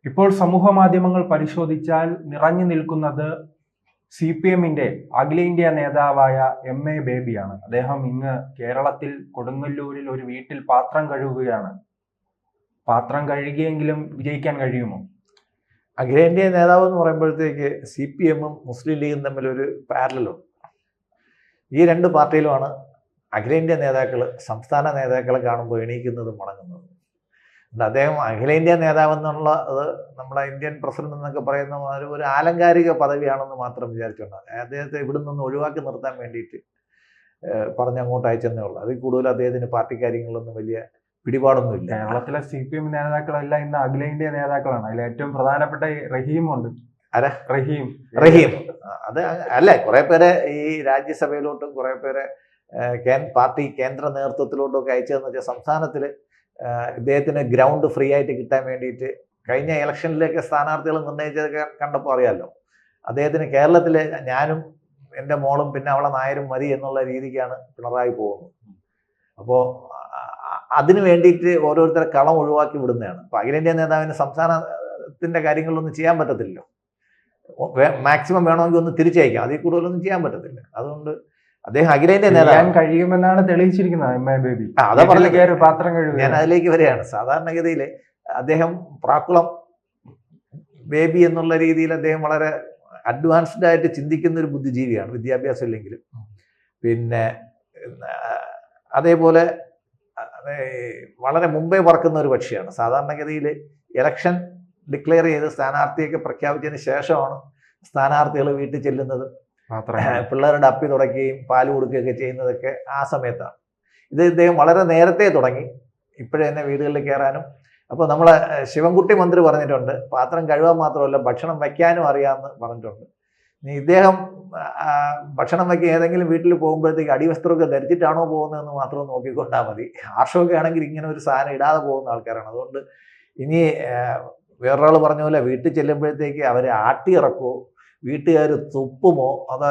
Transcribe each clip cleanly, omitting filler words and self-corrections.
ഇപ്പോൾ സമൂഹ മാധ്യമങ്ങൾ പരിശോധിച്ചാൽ നിറഞ്ഞു നിൽക്കുന്നത് CPM-ന്റെ അഖിലേന്ത്യാ നേതാവായ MA ബേബിയാണ്. അദ്ദേഹം ഇന്ന് കേരളത്തിൽ കൊടുങ്ങല്ലൂരിൽ ഒരു വീട്ടിൽ പാത്രം കഴുകുകയാണ്. പാത്രം കഴുകിയെങ്കിലും വിജയിക്കാൻ കഴിയുമോ? അഖിലേന്ത്യാ നേതാവ് എന്ന് പറയുമ്പോഴത്തേക്ക് CPM-ഉം മുസ്ലിം ലീഗും തമ്മിലൊരു പാരലുണ്ട്. ഈ രണ്ട് പാർട്ടിയിലുമാണ് അഖിലേന്ത്യാ നേതാക്കൾ സംസ്ഥാന നേതാക്കളെ കാണുമ്പോൾ എണീക്കുന്നതും മടങ്ങുന്നതും. അദ്ദേഹം അഖിലേന്ത്യാ നേതാവ് എന്നുള്ളത് നമ്മുടെ ഇന്ത്യൻ പ്രസിഡന്റ് എന്നൊക്കെ പറയുന്ന ഒരു ആലങ്കാരിക പദവിയാണെന്ന് മാത്രം വിചാരിച്ചുകൊണ്ടാണ് അദ്ദേഹത്തെ ഇവിടെ നിന്ന് ഒഴിവാക്കി നിർത്താൻ വേണ്ടിയിട്ട് പറഞ്ഞങ്ങോട്ട് അയച്ചെന്നേ ഉള്ളൂ. അതിൽ കൂടുതൽ അദ്ദേഹത്തിന് പാർട്ടി കാര്യങ്ങളൊന്നും വലിയ പിടിപാടൊന്നുമില്ല. കേരളത്തിലെ CPM നേതാക്കളെല്ലാം ഇന്ന് അഖിലേന്ത്യാ നേതാക്കളാണ്. അതിൽ ഏറ്റവും പ്രധാനപ്പെട്ട റഹീമുണ്ട്. റഹീം അത് അല്ല, കുറെ പേരെ ഈ രാജ്യസഭയിലോട്ടും കുറെ പേരെ പാർട്ടി കേന്ദ്ര നേതൃത്വത്തിലോട്ടും ഒക്കെ അയച്ചതെന്ന് വെച്ചാൽ സംസ്ഥാനത്തില് ഇദ്ദേഹത്തിന് ഗ്രൗണ്ട് ഫ്രീ ആയിട്ട് കിട്ടാൻ വേണ്ടിയിട്ട് കഴിഞ്ഞ ഇലക്ഷനിലേക്ക് സ്ഥാനാർത്ഥികൾ നിർണ്ണയിച്ചതൊക്കെ കണ്ടപ്പോൾ അറിയാമല്ലോ. അദ്ദേഹത്തിന് കേരളത്തിലെ ഞാനും എൻ്റെ മോളും പിന്നെ അവളെ നായരും മതി എന്നുള്ള രീതിക്കാണ് പിണറായി പോകുന്നത്. അപ്പോൾ അതിന് വേണ്ടിയിട്ട് ഓരോരുത്തരെ കളം ഒഴിവാക്കി വിടുന്നതാണ്. അപ്പോൾ അഖിലേന്ത്യാ നേതാവിന് സംസ്ഥാനത്തിൻ്റെ കാര്യങ്ങളൊന്നും ചെയ്യാൻ പറ്റത്തില്ലല്ലോ. മാക്സിമം വേണമെങ്കിൽ ഒന്ന് തിരിച്ചയക്കാം, അതിൽ കൂടുതലൊന്നും ചെയ്യാൻ പറ്റത്തില്ല. അതുകൊണ്ട് അദ്ദേഹം അഖിലേന്ത്യാ നേതാവ് കഴിയുമെന്നാണ് തെളിയിച്ചിരിക്കുന്നത്. അതാ പറഞ്ഞ പാത്രം കഴുകുക. ഞാൻ അതിലേക്ക് വരികയാണ്. സാധാരണഗതിയിൽ അദ്ദേഹം പ്രാക്കുളം ബേബി എന്നുള്ള രീതിയിൽ അദ്ദേഹം വളരെ അഡ്വാൻസ്ഡ് ആയിട്ട് ചിന്തിക്കുന്ന ഒരു ബുദ്ധിജീവിയാണ്, വിദ്യാഭ്യാസം ഇല്ലെങ്കിലും. പിന്നെ അതേപോലെ വളരെ മുമ്പേ പറക്കുന്ന ഒരു പക്ഷിയാണ്. സാധാരണഗതിയിൽ ഇലക്ഷൻ ഡിക്ലെയർ ചെയ്ത് സ്ഥാനാർത്ഥിയൊക്കെ പ്രഖ്യാപിച്ചതിന് ശേഷമാണ് സ്ഥാനാർത്ഥികൾ വീട്ടിൽ ചെല്ലുന്നത്, പിള്ളേരുടെ അപ്പി തുടയ്ക്കുകയും പാല് കൊടുക്കുകയൊക്കെ ചെയ്യുന്നതൊക്കെ ആ സമയത്താണ്. ഇത് ഇദ്ദേഹം വളരെ നേരത്തെ തുടങ്ങി, ഇപ്പോഴേ തന്നെ വീടുകളിൽ കയറാനും. അപ്പോൾ നമ്മളെ ശിവൻകുട്ടി മന്ത്രി പറഞ്ഞിട്ടുണ്ട്, പാത്രം കഴുകാൻ മാത്രമല്ല ഭക്ഷണം വയ്ക്കാനും അറിയാമെന്ന് പറഞ്ഞിട്ടുണ്ട്. ഇദ്ദേഹം ഭക്ഷണം വയ്ക്കുക ഏതെങ്കിലും വീട്ടിൽ പോകുമ്പോഴത്തേക്ക് അടിവസ്ത്രമൊക്കെ ധരിച്ചിട്ടാണോ പോകുന്നതെന്ന് മാത്രം നോക്കിക്കൊണ്ടാൽ മതി. ആർഷമൊക്കെ ആണെങ്കിൽ ഇങ്ങനെ ഒരു സാധനം ഇടാതെ പോകുന്ന ആൾക്കാരാണ്. അതുകൊണ്ട് ഇനി വേറൊരാൾ പറഞ്ഞ പോലെ വീട്ടിൽ ചെല്ലുമ്പോഴത്തേക്ക് അവരെ ആട്ടിയിറക്കുമോ, വീട്ടുകാർ തുപ്പുമോ, അതോ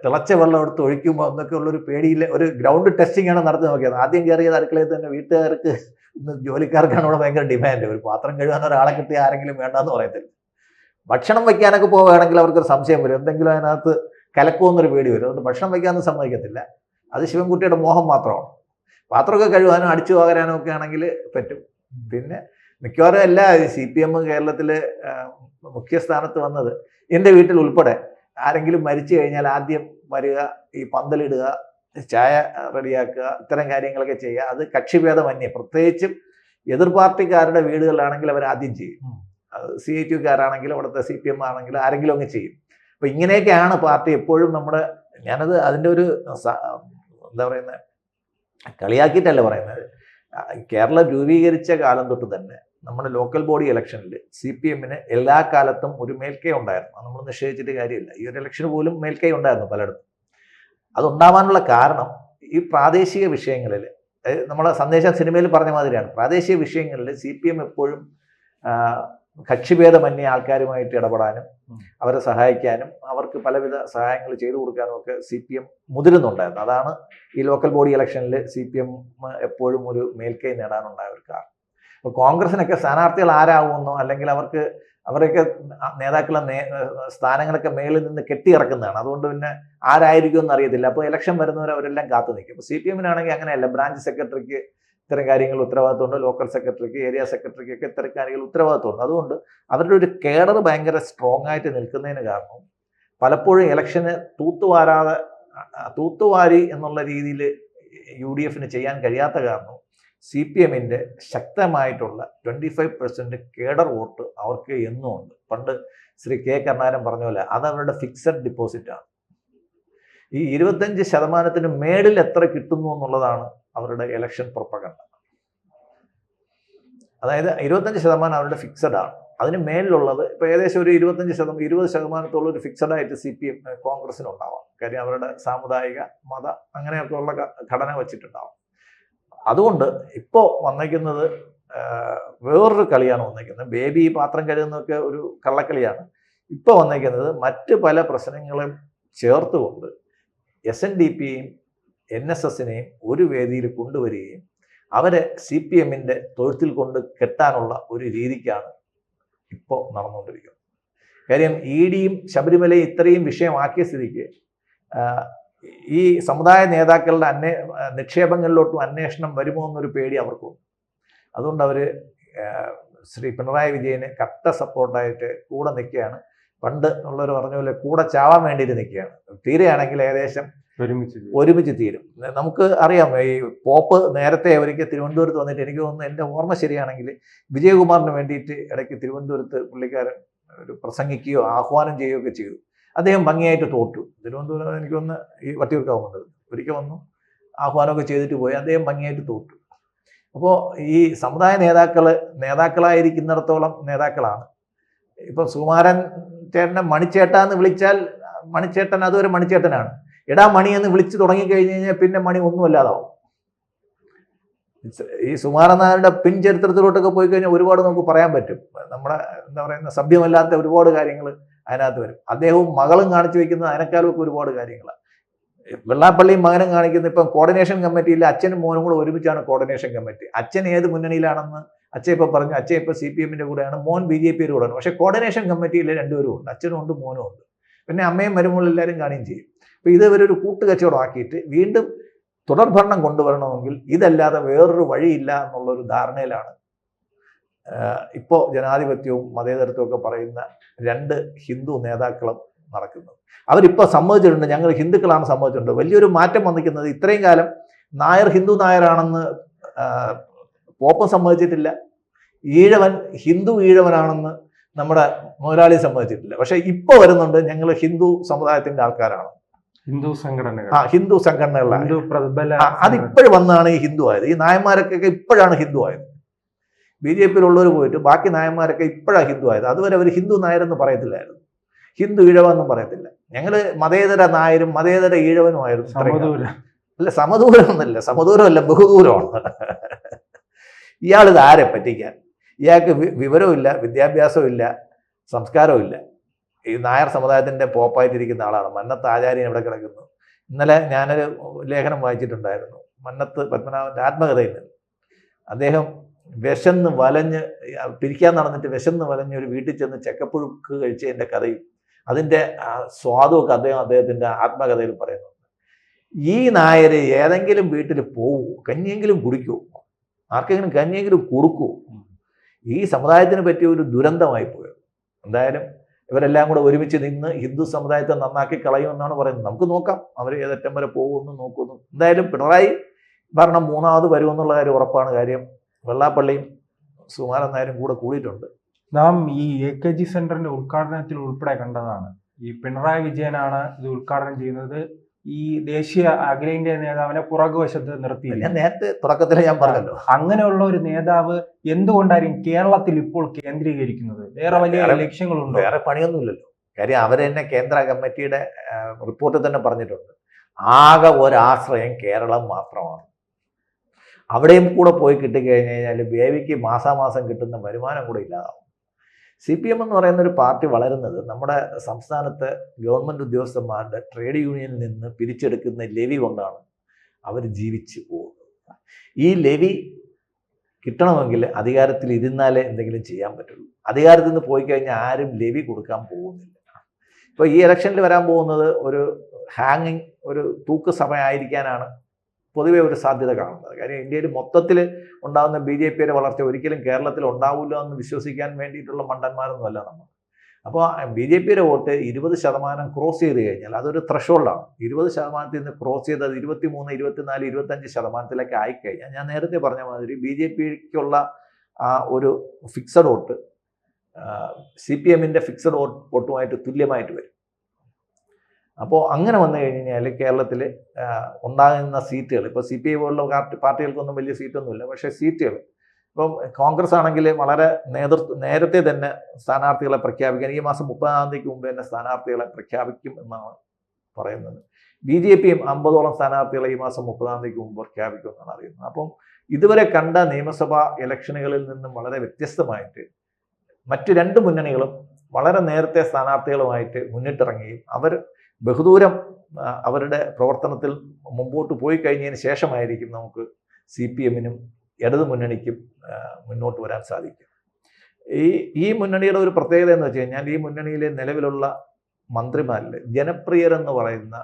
തിളച്ച വെള്ളം എടുത്ത് ഒഴിക്കുമോ എന്നൊക്കെ ഉള്ളൊരു പേടിയില്ല. ഒരു ഗ്രൗണ്ട് ടെസ്റ്റിംഗ് ആണ് നടത്തി നോക്കിയത്. ആദ്യം കയറിയത് അടുക്കളയിൽ തന്നെ വീട്ടുകാർക്ക് ഇന്ന് ജോലിക്കാർക്കാണ് ഇവിടെ ഭയങ്കര ഡിമാൻഡ്. ഒരു പാത്രം കഴുകാൻ ഒരാളെ കിട്ടി ആരെങ്കിലും വേണ്ടെന്ന് പറയത്തില്ല. ഭക്ഷണം വയ്ക്കാനൊക്കെ പോവുകയാണെങ്കിൽ അവർക്കൊരു സംശയം വരും, എന്തെങ്കിലും അതിനകത്ത് കലക്കുമെന്നൊരു പേടി വരും. അതുകൊണ്ട് ഭക്ഷണം വയ്ക്കാനൊന്നും സമ്മതിക്കത്തില്ല. അത് ശിവൻകുട്ടിയുടെ മോഹം മാത്രമാണ്. പാത്രമൊക്കെ കഴുകാനും അടിച്ചു പകരാനും ഒക്കെ ആണെങ്കിൽ പറ്റും. പിന്നെ മിക്കവാറും എല്ലാ CPM കേരളത്തിൽ മുഖ്യസ്ഥാനത്ത് വന്നത് എൻ്റെ വീട്ടിൽ ഉൾപ്പെടെ ആരെങ്കിലും മരിച്ചു കഴിഞ്ഞാൽ ആദ്യം വരിക, ഈ പന്തലിടുക, ചായ റെഡിയാക്കുക, ഇത്തരം കാര്യങ്ങളൊക്കെ ചെയ്യുക. അത് കക്ഷിഭേദമന്യേ, പ്രത്യേകിച്ചും എതിർ പാർട്ടിക്കാരുടെ വീടുകളിലാണെങ്കിൽ അവർ ആദ്യം ചെയ്യും. CIT-കാരാണെങ്കിലും അവിടുത്തെ CPM ആണെങ്കിലും ആരെങ്കിലും അങ്ങ് ചെയ്യും. അപ്പോൾ ഇങ്ങനെയൊക്കെയാണ് പാർട്ടി എപ്പോഴും നമ്മുടെ, ഞാനത് അതിൻ്റെ ഒരു എന്താ പറയുന്നത്, കളിയാക്കിയിട്ടല്ല പറയുന്നത്. കേരളം രൂപീകരിച്ച കാലം തൊട്ട് തന്നെ നമ്മുടെ ലോക്കൽ ബോഡി ഇലക്ഷനിൽ CPM-ന് എല്ലാ കാലത്തും ഒരു മേൽക്കൈ ഉണ്ടായിരുന്നു. അത് നമ്മൾ നിഷേധിച്ചിട്ട് കാര്യമില്ല. ഈ ഒരു ഇലക്ഷന് പോലും മേൽക്കൈ ഉണ്ടായിരുന്നു പലയിടത്തും. അതുണ്ടാവാനുള്ള കാരണം ഈ പ്രാദേശിക വിഷയങ്ങളിൽ, നമ്മളെ സന്ദേശം സിനിമയിൽ പറഞ്ഞ മാതിരിയാണ്, പ്രാദേശിക വിഷയങ്ങളിൽ CPM എപ്പോഴും കക്ഷിഭേദമന്യേ ആൾക്കാരുമായിട്ട് ഇടപെടാനും അവരെ സഹായിക്കാനും അവർക്ക് പലവിധ സഹായങ്ങൾ ചെയ്തു കൊടുക്കാനും ഒക്കെ CPM മുതിരുന്നുണ്ടായിരുന്നു. അതാണ് ഈ ലോക്കൽ ബോഡി ഇലക്ഷനിൽ CPM എപ്പോഴും ഒരു മേൽക്കൈ നേടാനുണ്ടായ ഒരു കാരണം. ഇപ്പോൾ കോൺഗ്രസിനൊക്കെ സ്ഥാനാർത്ഥികൾ ആരാവുമെന്നോ അല്ലെങ്കിൽ അവരൊക്കെ നേതാക്കളെ സ്ഥാനങ്ങളൊക്കെ മേളിൽ നിന്ന് കെട്ടിയിറക്കുന്നതാണ്. അതുകൊണ്ട് പിന്നെ ആരായിരിക്കും എന്ന് അറിയത്തില്ല. അപ്പോൾ ഇലക്ഷൻ വരുന്നവർ അവരെല്ലാം കാത്തു നിൽക്കും. അപ്പോൾ CPM-നാണെങ്കിൽ അങ്ങനെയല്ല. ബ്രാഞ്ച് സെക്രട്ടറിക്ക് ഇത്തരം കാര്യങ്ങൾ ഉത്തരവാദിത്തമുണ്ട്, ലോക്കൽ സെക്രട്ടറിക്ക്, ഏരിയ സെക്രട്ടറിക്കൊക്കെ ഇത്തരം കാര്യങ്ങൾ ഉത്തരവാദിത്തമുണ്ട്. അതുകൊണ്ട് അവരുടെ ഒരു കേഡർ ഭയങ്കര സ്ട്രോങ് ആയിട്ട് നിൽക്കുന്നതിന് കാരണം പലപ്പോഴും ഇലക്ഷന് തൂത്തുവാരി എന്നുള്ള രീതിയിൽ UDF-ന് ചെയ്യാൻ കഴിയാത്ത കാരണം CPM-ന്റെ ശക്തമായിട്ടുള്ള 25% കേഡർ വോട്ട് അവർക്ക് എന്നും ഉണ്ട്. പണ്ട് ശ്രീ K. കരുണാകരൻ പറഞ്ഞ പോലെ അത് അവരുടെ ഫിക്സഡ് ഡിപ്പോസിറ്റാണ്. ഈ 25% മേളിൽ എത്ര കിട്ടുന്നു എന്നുള്ളതാണ് അവരുടെ ഇലക്ഷൻ പ്രൊപ്പഗണ്ട. അതായത് 25% അവരുടെ ഫിക്സഡ് ആണ്. അതിന് മേലിലുള്ളത് ഇപ്പോൾ ഏകദേശം ഒരു 20% ഒരു ഫിക്സഡ് ആയിട്ട് CPM കോൺഗ്രസിനുണ്ടാവാം. കാര്യം അവരുടെ സാമുദായിക മത അങ്ങനെയൊക്കെ ഉള്ള ഘടന വെച്ചിട്ടുണ്ടാവും. അതുകൊണ്ട് ഇപ്പോൾ വന്നേക്കുന്നത് വേറൊരു കളിയാണ് വന്നേക്കുന്നത്. ബേബി പാത്രം കഴുകുന്നതൊക്കെ ഒരു കള്ളക്കളിയാണ്. ഇപ്പോൾ വന്നേക്കുന്നത് മറ്റ് പല പ്രശ്നങ്ങളും ചേർത്തുകൊണ്ട് SNDP-യും NSS-നെയും ഒരു വേദിയിൽ കൊണ്ടുവരികയും അവരെ CPM-ന്റെ തൊഴുത്തിൽ കൊണ്ട് കെട്ടാനുള്ള ഒരു രീതിക്കാണ് ഇപ്പോൾ നടന്നുകൊണ്ടിരിക്കുന്നത്. കാര്യം EDയും ശബരിമലയും ഇത്രയും വിഷയമാക്കിയ സ്ഥിതിക്ക് ഈ സമുദായ നേതാക്കളുടെ നിക്ഷേപങ്ങളിലോട്ടും അന്വേഷണം വരുമോ എന്നൊരു പേടി അവർക്കും. അതുകൊണ്ട് അവർ ശ്രീ പിണറായി വിജയന് കട്ട സപ്പോർട്ടായിട്ട് കൂടെ നിൽക്കുകയാണ്. പണ്ട് ഉള്ളവർ പറഞ്ഞ പോലെ കൂടെ ചാവാൻ വേണ്ടിയിട്ട് നിൽക്കുകയാണ്. തീരെയാണെങ്കിൽ ഏകദേശം ഒരുമിച്ച് തീരും. നമുക്ക് അറിയാം, ഈ പോപ്പ് നേരത്തെ ഒരിക്കൽ തിരുവനന്തപുരത്ത് വന്നിട്ട്, എനിക്ക് തോന്നുന്നു എൻ്റെ ഓർമ്മ ശരിയാണെങ്കിൽ വിജയകുമാറിന് വേണ്ടിയിട്ട് ഇടയ്ക്ക് തിരുവനന്തപുരത്ത് പുള്ളിക്കാരൻ ഒരു പ്രസംഗിക്കുകയോ ആഹ്വാനം ചെയ്യുകയോ ഒക്കെ ചെയ്തു. അദ്ദേഹം ഭംഗിയായിട്ട് തോറ്റു. തിരുവനന്തപുരം എനിക്കൊന്ന് ഈ വട്ടിയൂർക്കാവുന്നത് ഒരിക്കൽ വന്നു ആഹ്വാനമൊക്കെ ചെയ്തിട്ട് പോയി, അദ്ദേഹം ഭംഗിയായിട്ട് തോറ്റു. അപ്പോൾ ഈ സമുദായ നേതാക്കളായിരിക്കുന്നിടത്തോളം നേതാക്കളാണ്. ഇപ്പം സുകുമാരൻ ചേട്ടനെ മണിച്ചേട്ടാ എന്ന് വിളിച്ചാൽ മണിച്ചേട്ടൻ അതുവരെ മണിച്ചേട്ടനാണ്. എടാ മണി എന്ന് വിളിച്ച് തുടങ്ങിക്കഴിഞ്ഞ് കഴിഞ്ഞാൽ പിന്നെ മണി ഒന്നുമല്ലാതാവും. ഈ സുകുമാരൻ നായരുടെ പിൻ ചരിത്രത്തിലോട്ടൊക്കെ പോയി കഴിഞ്ഞാൽ ഒരുപാട് നമുക്ക് പറയാൻ പറ്റും. നമ്മുടെ എന്താ പറയുന്ന സഭ്യമല്ലാത്ത ഒരുപാട് കാര്യങ്ങൾ അതിനകത്ത് വരും. അദ്ദേഹവും മകളും കാണിച്ചു വയ്ക്കുന്നത് അതിനേക്കാളും ഒക്കെ ഒരുപാട് കാര്യങ്ങളാണ്. വെള്ളാപ്പള്ളിയും മകനും കാണിക്കുന്ന ഇപ്പം കോർഡിനേഷൻ കമ്മിറ്റിയിൽ അച്ഛനും മോനും കൂടെ ഒരുമിച്ചാണ് കോർഡിനേഷൻ കമ്മിറ്റി. അച്ഛൻ ഏത് മുന്നണിയിലാണെന്ന് അച്ഛൻ ഇപ്പം പറഞ്ഞു. അച്ഛൻ ഇപ്പം CPMന്റെ കൂടെയാണ്, മോൻ BJPയുടെ കൂടെയാണ്. പക്ഷേ കോർഡിനേഷൻ കമ്മിറ്റിയിൽ രണ്ടുപേരും ഉണ്ട്, അച്ഛനും ഉണ്ട് മോനും ഉണ്ട്. പിന്നെ അമ്മയും മരുമകളും എല്ലാവരും കാണുകയും ചെയ്യും. അപ്പോൾ ഇത് ഇവരൊരു കൂട്ടുകച്ചവടം ആക്കിയിട്ട് വീണ്ടും തുടർഭരണം കൊണ്ടുവരണമെങ്കിൽ ഇതല്ലാതെ വേറൊരു വഴിയില്ല എന്നുള്ളൊരു ധാരണയിലാണ് ഇപ്പോൾ ജനാധിപത്യവും മതേതരത്വവും ഒക്കെ പറയുന്ന രണ്ട് ഹിന്ദു നേതാക്കളും നടക്കുന്നത്. അവരിപ്പോൾ സമ്മതിച്ചിട്ടുണ്ട്, ഞങ്ങൾ ഹിന്ദുക്കളാണ് സമ്മതിച്ചിട്ടുണ്ട്. വലിയൊരു മാറ്റം വന്നിരിക്കുന്നത് ഇത്രയും കാലം നായർ ഹിന്ദു നായരാണെന്ന് പോപ്പും സമ്മതിച്ചിട്ടില്ല, ഈഴവൻ ഹിന്ദു ഈഴവനാണെന്ന് നമ്മുടെ മുതലാളി സമ്മതിച്ചിട്ടില്ല. പക്ഷെ ഇപ്പോൾ വരുന്നുണ്ട് ഞങ്ങൾ ഹിന്ദു സമുദായത്തിന്റെ ആൾക്കാരാണ്, ഹിന്ദു സംഘടനകളാണ്. അതിപ്പോഴും വന്നാണ് ഈ ഹിന്ദു ആയത്. ഈ നായന്മാരൊക്കെ ഇപ്പോഴാണ് ഹിന്ദു ആയത്. BJPയിലുള്ളവർ പോയിട്ട് ബാക്കി നായന്മാരൊക്കെ ഇപ്പോഴാണ് ഹിന്ദു ആയത്. അതുവരെ അവർ ഹിന്ദു നായരെന്ന് പറയത്തില്ലായിരുന്നു, ഹിന്ദു ഈഴവെന്നും പറയത്തില്ല. ഞങ്ങൾ മതേതര നായരും മതേതര ഈഴവനുമായിരുന്നു. അല്ല, സമദൂരമൊന്നുമില്ല, സമദൂരമല്ല, ബഹുദൂരമാണ്. ഇയാളിത് ആരെ പറ്റിക്കാൻ? ഇയാൾക്ക് വിവരമില്ല, വിദ്യാഭ്യാസമില്ല, സംസ്കാരമില്ല. ഈ നായർ സമുദായത്തിൻ്റെ പോപ്പായിട്ടിരിക്കുന്ന ആളാണ്. മന്നത്ത് ആചാര്യൻ ഇവിടെ കിടക്കുന്നു. ഇന്നലെ ഞാനൊരു ലേഖനം വായിച്ചിട്ടുണ്ടായിരുന്നു, മന്നത്ത് പത്മനാഭൻ്റെ ആത്മകഥയിൽ നിന്ന്. അദ്ദേഹം വിശന്ന് വലഞ്ഞ് പിരിക്കാൻ നടന്നിട്ട് വിശന്ന് വലഞ്ഞ് ഒരു വീട്ടിൽ ചെന്ന് ചക്കപ്പുഴുക്ക് കഴിച്ചതിൻ്റെ കഥയും അതിൻ്റെ സ്വാദുമൊക്കെ അദ്ദേഹത്തിൻ്റെ ആത്മകഥയിൽ പറയുന്നുണ്ട്. ഈ നായർ ഏതെങ്കിലും വീട്ടിൽ പോവൂ, കഞ്ഞിയെങ്കിലും കുടിക്കൂ, ആർക്കെങ്കിലും കഞ്ഞിയെങ്കിലും കൊടുക്കൂ. ഈ സമുദായത്തിന് പറ്റിയ ഒരു ദുരന്തമായി പോയത്. എന്തായാലും ഇവരെല്ലാം കൂടെ ഒരുമിച്ച് നിന്ന് ഹിന്ദു സമുദായത്തെ നന്നാക്കി കളയുമെന്നാണ് പറയുന്നത്. നമുക്ക് നോക്കാം അവർ ഏതറ്റം വരെ പോകുമെന്ന് നോക്കുന്നു. എന്തായാലും പിണറായി ഭരണം മൂന്നാമത് വരുമെന്നുള്ള കാര്യം ഉറപ്പാണ്. കാര്യം വെള്ളാപ്പള്ളിയും സുകുമാരൻ നായരും കൂടെ കൂടിയിട്ടുണ്ട്. നാം ഈ AKG സെന്ററിന്റെ ഉദ്ഘാടനത്തിൽ ഉൾപ്പെടെ കണ്ടതാണ്. ഈ പിണറായി വിജയനാണ് ഇത് ഉദ്ഘാടനം ചെയ്യുന്നത്. ഈ ദേശീയ അഖിലേന്ത്യാ നേതാവിനെ പുറകുവശത്ത് നിർത്തി. ഞാൻ നേരത്തെ തുടക്കത്തിൽ ഞാൻ പറഞ്ഞല്ലോ, അങ്ങനെയുള്ള ഒരു നേതാവ് എന്തുകൊണ്ടായിരിക്കും കേരളത്തിൽ ഇപ്പോൾ കേന്ദ്രീകരിക്കുന്നത്? വേറെ വലിയ ലക്ഷ്യങ്ങളുണ്ടോ? വേറെ പണിയൊന്നുമില്ലല്ലോ. കാര്യം അവർ തന്നെ കേന്ദ്ര കമ്മിറ്റിയുടെ റിപ്പോർട്ടിൽ തന്നെ പറഞ്ഞിട്ടുണ്ട്, ആകെ ഒരാശ്രയം കേരളം മാത്രമാണ്. അവിടെയും കൂടെ പോയി കിട്ടിക്കഴിഞ്ഞ് കഴിഞ്ഞാൽ ബേബിക്ക് മാസാമാസം കിട്ടുന്ന വരുമാനം കൂടെ ഇല്ലാതാവും. CPM എന്ന് പറയുന്ന ഒരു പാർട്ടി വളരുന്നത് നമ്മുടെ സംസ്ഥാനത്തെ ഗവൺമെൻറ് ഉദ്യോഗസ്ഥന്മാരുടെ ട്രേഡ് യൂണിയനിൽ നിന്ന് പിരിച്ചെടുക്കുന്ന ലെവി കൊണ്ടാണ് അവർ ജീവിച്ചു പോകുന്നത്. ഈ ലെവി കിട്ടണമെങ്കിൽ അധികാരത്തിൽ ഇരുന്നാലേ എന്തെങ്കിലും ചെയ്യാൻ പറ്റുള്ളൂ. അധികാരത്തിൽ നിന്ന് പോയി കഴിഞ്ഞാൽ ആരും ലെവി കൊടുക്കാൻ പോകുന്നില്ല. ഇപ്പോൾ ഈ ഇലക്ഷനിൽ വരാൻ പോകുന്നത് ഒരു ഹാങ്ങിങ്, ഒരു തൂക്ക് സമയമായിരിക്കാനാണ് പൊതുവെ ഒരു സാധ്യത കാണുന്നത്. കാര്യം ഇന്ത്യയിൽ മൊത്തത്തിൽ ഉണ്ടാകുന്ന BJPയുടെ വളർച്ച ഒരിക്കലും കേരളത്തിൽ ഉണ്ടാവില്ല എന്ന് വിശ്വസിക്കാൻ വേണ്ടിയിട്ടുള്ള മണ്ടന്മാരൊന്നുമല്ല നമ്മൾ. അപ്പോൾ BJPയുടെ വോട്ട് 20% ക്രോസ് ചെയ്ത് കഴിഞ്ഞാൽ അതൊരു ത്രഷോൾഡാണ്. 20% നിന്ന് ക്രോസ് ചെയ്ത് അത് 23, 24, 25% ആയിക്കഴിഞ്ഞാൽ ഞാൻ നേരത്തെ പറഞ്ഞ മാതിരി BJPക്കുള്ള ഒരു ഫിക്സഡ് വോട്ട് CPMന്റെ ഫിക്സഡ് വോട്ടുമായിട്ട് തുല്യമായിട്ട് വരും. അപ്പോൾ അങ്ങനെ വന്നു കഴിഞ്ഞാൽ കേരളത്തിൽ ഉണ്ടാകുന്ന സീറ്റുകൾ, ഇപ്പോൾ CPI പോലുള്ള പാർട്ടികൾക്കൊന്നും വലിയ സീറ്റൊന്നുമില്ല, പക്ഷേ സീറ്റുകൾ ഇപ്പം കോൺഗ്രസ് ആണെങ്കിൽ വളരെ നേരത്തെ തന്നെ സ്ഥാനാർത്ഥികളെ പ്രഖ്യാപിക്കാൻ, ഈ മാസം 30-ാം തീയതിക്ക് മുമ്പ് തന്നെ സ്ഥാനാർത്ഥികളെ പ്രഖ്യാപിക്കും എന്നാണ് പറയുന്നത്. BJPയും 50ഓളം സ്ഥാനാർത്ഥികളെ ഈ മാസം 30-ാം തീയതിക്ക് മുമ്പ് പ്രഖ്യാപിക്കും എന്നാണ് അറിയുന്നത്. അപ്പം ഇതുവരെ കണ്ട നിയമസഭാ ഇലക്ഷനുകളിൽ നിന്നും വളരെ വ്യത്യസ്തമായിട്ട് മറ്റ് രണ്ട് മുന്നണികളും വളരെ നേരത്തെ സ്ഥാനാർത്ഥികളുമായിട്ട് മുന്നിട്ടിറങ്ങുകയും അവർ ബഹുദൂരം അവരുടെ പ്രവർത്തനത്തിൽ മുമ്പോട്ട് പോയി കഴിഞ്ഞതിന് ശേഷമായിരിക്കും നമുക്ക് CPMനും ഇടതു മുന്നണിക്കും മുന്നോട്ട് വരാൻ സാധിക്കും. ഈ മുന്നണിയുടെ ഒരു പ്രത്യേകത എന്ന് വെച്ച് കഴിഞ്ഞാൽ ഈ മുന്നണിയിലെ നിലവിലുള്ള മന്ത്രിമാരിൽ ജനപ്രിയരെന്ന് പറയുന്ന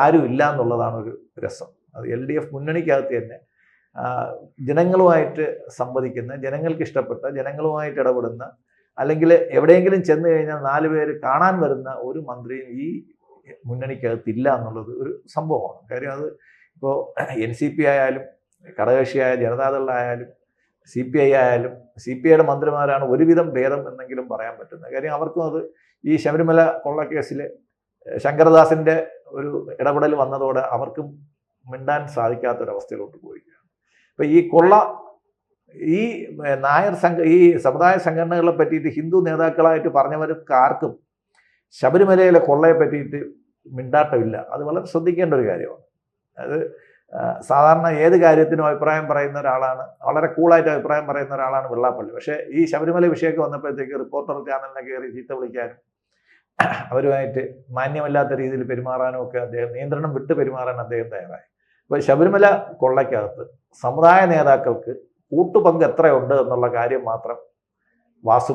ആരും ഇല്ല എന്നുള്ളതാണ് ഒരു രസം. അത് LDF മുന്നണിക്കകത്ത് തന്നെ ജനങ്ങളുമായിട്ട് സംവദിക്കുന്ന, ജനങ്ങൾക്ക് ഇഷ്ടപ്പെട്ട, ജനങ്ങളുമായിട്ട് ഇടപെടുന്ന, അല്ലെങ്കിൽ എവിടെയെങ്കിലും ചെന്ന് കഴിഞ്ഞാൽ 4 പേര് കാണാൻ വരുന്ന ഒരു മന്ത്രിയും ഈ മുന്നണിക്കകത്ത് ഇല്ല എന്നുള്ളത് ഒരു സംഭവമാണ്. കാര്യം അത് ഇപ്പോൾ NCP ആയാലും ഘടകകക്ഷിയായ ജനതാദളായാലും CPI ആയാലും CPIയുടെ മന്ത്രിമാരാണ് ഒരുവിധം ഭേദം എന്നെങ്കിലും പറയാൻ പറ്റുന്നത്. കാര്യം അവർക്കും അത് ഈ ശബരിമല കൊള്ളക്കേസിൽ ശങ്കരദാസിൻ്റെ ഒരു ഇടപെടൽ വന്നതോടെ അവർക്കും മിണ്ടാൻ സാധിക്കാത്തൊരവസ്ഥയിലോട്ട് പോയിരിക്കുകയാണ്. അപ്പോൾ ഈ നായർ ഈ സമുദായ സംഘടനകളെ പറ്റിയിട്ട് ഹിന്ദു നേതാക്കളായിട്ട് പറഞ്ഞവർക്ക് ആർക്കും ശബരിമലയിലെ കൊള്ളയെ പറ്റിയിട്ട് മിണ്ടാട്ടമില്ല. അത് വളരെ ശ്രദ്ധിക്കേണ്ട ഒരു കാര്യമാണ്. അത് സാധാരണ ഏത് കാര്യത്തിനും അഭിപ്രായം പറയുന്ന ഒരാളാണ്, വളരെ കൂളായിട്ട് അഭിപ്രായം പറയുന്ന ഒരാളാണ് വെള്ളാപ്പള്ളി. പക്ഷേ ഈ ശബരിമല വിഷയമൊക്കെ വന്നപ്പോഴത്തേക്ക് റിപ്പോർട്ടർ ചാനലിനെ കയറി ചീത്ത വിളിക്കാനും അവരുമായിട്ട് മാന്യമല്ലാത്ത രീതിയിൽ പെരുമാറാനും ഒക്കെ അദ്ദേഹം നിയന്ത്രണം വിട്ട് പെരുമാറാൻ അദ്ദേഹം തയ്യാറായി. അപ്പോൾ ശബരിമല കൊള്ളയ്ക്കകത്ത് സമുദായ നേതാക്കൾക്ക് കൂട്ടുപങ്ക് എത്രയുണ്ട് എന്നുള്ള കാര്യം മാത്രം വാസു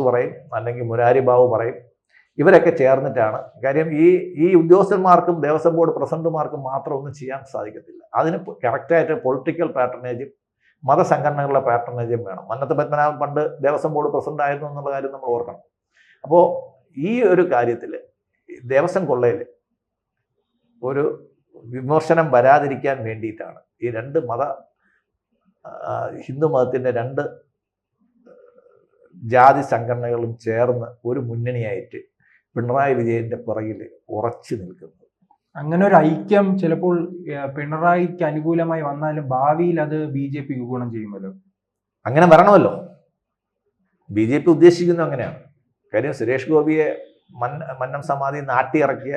പറയും, അല്ലെങ്കിൽ മുരാരി ബാബു പറയും. ഇവരൊക്കെ ചേർന്നിട്ടാണ് കാര്യം. ഈ ഉദ്യോഗസ്ഥന്മാർക്കും ദേവസ്വം ബോർഡ് പ്രസിഡന്റുമാർക്കും മാത്രം ഒന്നും ചെയ്യാൻ സാധിക്കത്തില്ല. അതിന് കറക്റ്റായിട്ട് പൊളിറ്റിക്കൽ പാറ്റേണേജും മതസംഘടനകളുടെ പാറ്റേണേജും വേണം. മന്നത്ത് പത്മനാഭൻ പണ്ട് ദേവസ്വം ബോർഡ് പ്രസിഡന്റ് ആയിരുന്നു എന്നുള്ള കാര്യം നമ്മൾ ഓർക്കണം. അപ്പോൾ ഈ ഒരു കാര്യത്തിൽ ദേവസ്വം കൊള്ളയിൽ ഒരു വിമർശനം വരാതിരിക്കാൻ വേണ്ടിയിട്ടാണ് ഈ ഹിന്ദു മതത്തിൻ്റെ 2 ജാതി സംഘടനകളും ചേർന്ന് ഒരു മുന്നണിയായിട്ട് പിണറായി വിജയന്റെ പുറകിൽ ഉറച്ചു നിൽക്കുന്നത്. അങ്ങനെ ഒരു ഐക്യം ചിലപ്പോൾ പിണറായിക്ക് അനുകൂലമായി വന്നാലും ഭാവിയിൽ അത് BJP ഗുണം ചെയ്യുമല്ലോ. അങ്ങനെ വരണമല്ലോ. BJP ഉദ്ദേശിക്കുന്നത് അങ്ങനെയാണ്. കാര്യം സുരേഷ് ഗോപിയെ മന്നം സമാധി നാട്ടിയിറക്കിയ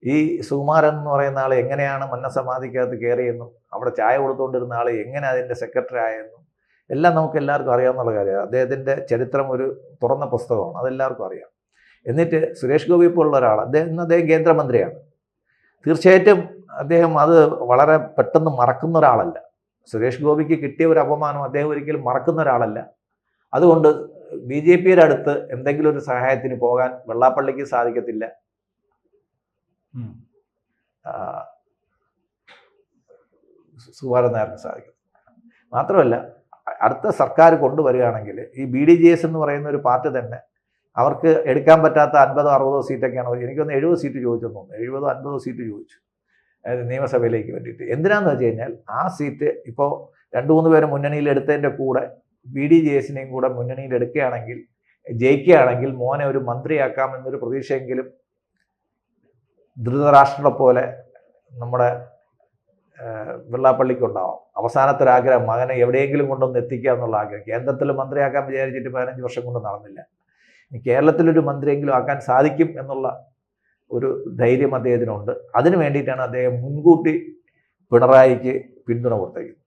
ഈ സുകുമാരൻ എന്ന് പറയുന്ന ആൾ എങ്ങനെയാണ് മന്നം സമാധിക്കകത്ത് കയറിയെന്നും അവിടെ ചായ കൊടുത്തുകൊണ്ടിരുന്ന ആൾ എങ്ങനെ അതിൻ്റെ സെക്രട്ടറി ആയെന്നും എല്ലാം നമുക്ക് എല്ലാവർക്കും അറിയാവുന്ന കാര്യമാണ്. അദ്ദേഹത്തിൻ്റെ ചരിത്രം ഒരു തുറന്ന പുസ്തകമാണ്, അതെല്ലാവർക്കും അറിയാം. എന്നിട്ട് സുരേഷ് ഗോപി പോലുള്ള ഒരാൾ അദ്ദേഹം കേന്ദ്രമന്ത്രിയാണ്. തീർച്ചയായിട്ടും അദ്ദേഹം അത് വളരെ പെട്ടെന്ന് മറക്കുന്ന ഒരാളല്ല. സുരേഷ് ഗോപിക്ക് കിട്ടിയ ഒരു അപമാനം അദ്ദേഹം ഒരിക്കലും മറക്കുന്ന ഒരാളല്ല. അതുകൊണ്ട് BJPയുടെ അടുത്ത് എന്തെങ്കിലും ഒരു സഹായത്തിന് പോകാൻ വെള്ളാപ്പള്ളിക്ക് സാധിക്കത്തില്ല, സുകുമാരൻ നായർക്ക് സാധിക്കും. മാത്രമല്ല അടുത്ത സർക്കാർ കൊണ്ടുവരികയാണെങ്കിൽ ഈ BDJS എന്ന് പറയുന്ന ഒരു പാർട്ടി തന്നെ അവർക്ക് എടുക്കാൻ പറ്റാത്ത 50-60 സീറ്റൊക്കെയാണ്. എനിക്കൊന്ന് 70 സീറ്റ് ചോദിച്ചെന്ന് തോന്നുന്നു. 70-50 സീറ്റ് ചോദിച്ചു നിയമസഭയിലേക്ക് വേണ്ടിയിട്ട്. എന്തിനാന്ന് വെച്ച് കഴിഞ്ഞാൽ ആ സീറ്റ് ഇപ്പോൾ 2-3 പേര് മുന്നണിയിൽ എടുത്തതിൻ്റെ കൂടെ BDJSനെയും കൂടെ മുന്നണിയിൽ എടുക്കുകയാണെങ്കിൽ, ജയിക്കുകയാണെങ്കിൽ മോനെ ഒരു മന്ത്രിയാക്കാം എന്നൊരു പ്രതീക്ഷയെങ്കിലും ധൃതരാഷ്ട്രത്തെ പോലെ നമ്മുടെ വെള്ളാപ്പള്ളിക്കുണ്ടാവും. അവസാനത്തെ ഒരാഗ്രഹം മകനെ എവിടെയെങ്കിലും കൊണ്ടൊന്ന് എത്തിക്കുക എന്നുള്ള ആഗ്രഹം. കേന്ദ്രത്തിൽ മന്ത്രിയാക്കാൻ വിചാരിച്ചിട്ട് 15 വർഷം കൊണ്ട് നടന്നില്ല. കേരളത്തിലൊരു മന്ത്രിയെങ്കിലും ആക്കാൻ സാധിക്കും എന്നുള്ള ഒരു ധൈര്യം അദ്ദേഹത്തിനുണ്ട്. അതിനു വേണ്ടിയിട്ടാണ് അദ്ദേഹം മുൻകൂട്ടി പിണറായിക്ക് പിന്തുണ കൊടുത്തേക്കുന്നത്.